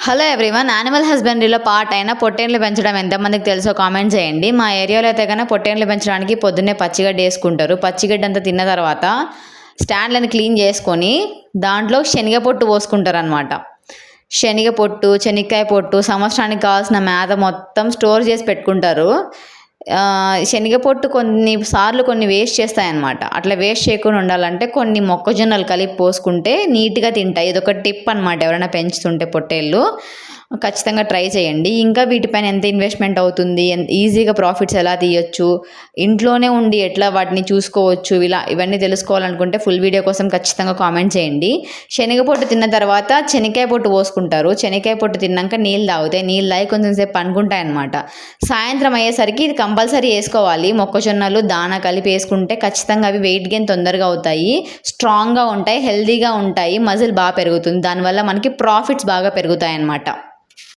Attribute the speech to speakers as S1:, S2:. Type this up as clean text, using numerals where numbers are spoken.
S1: Hello everyone, animal హస్బెండరీలో part అయిన పొట్టేళ్ళు పెంచడం ఎంతమందికి తెలుసో కామెంట్ చేయండి. మా ఏరియాలో అయితే కన్నా పొట్టేళ్ళు పెంచడానికి పొద్దున్నే పచ్చిగడ్డి వేసుకుంటారు. పచ్చిగడ్డి అంతా తిన్న తర్వాత స్టాండ్లను క్లీన్ చేసుకొని దాంట్లో శనగపొట్టు పోసుకుంటారు అనమాట. శనగపొట్టు, శనక్కాయ పొట్టు, సంవత్సరానికి కావాల్సిన మేత మొత్తం స్టోర్ చేసి పెట్టుకుంటారు. శనగపొట్టు కొన్ని వేస్ట్ చేస్తాయన్నమాట. అట్లా వేస్ట్ చేయకుండా ఉండాలంటే కొన్ని మొక్కజొన్నలు కలిపి పోసుకుంటే నీట్గా తింటాయి. ఇదొక టిప్ అనమాట. ఎవరైనా పెంచుతుంటే పొట్టేళ్ళు ఖచ్చితంగా ట్రై చేయండి. ఇంకా వీటిపైన ఎంత ఇన్వెస్ట్మెంట్ అవుతుంది, ఈజీగా ప్రాఫిట్స్ ఎలా తీయొచ్చు, ఇంట్లోనే ఉండి ఎట్లా వాటిని చూసుకోవచ్చు, ఇవన్నీ తెలుసుకోవాలనుకుంటే ఫుల్ వీడియో కోసం ఖచ్చితంగా కామెంట్ చేయండి. శనగపొట్టు తిన్న తర్వాత శనక్కాయ పొట్టు పోసుకుంటారు. శనక్కాయ పొట్టు తిన్నాక నీళ్ళు తాగుతాయి. నీళ్ళు తాగి కొంచెం సేపు పండుకుంటాయి అనమాట. సాయంత్రం అయ్యేసరికి ఇది కంపల్సరీ వేసుకోవాలి. మొక్కజొన్నలు దానా కలిపి వేసుకుంటే ఖచ్చితంగా అవి వెయిట్ గెయిన్ తొందరగా అవుతాయి, స్ట్రాంగ్గా ఉంటాయి, హెల్తీగా ఉంటాయి, మజిల్ బాగా పెరుగుతుంది. దానివల్ల మనకి ప్రాఫిట్స్ బాగా పెరుగుతాయి అన్నమాట.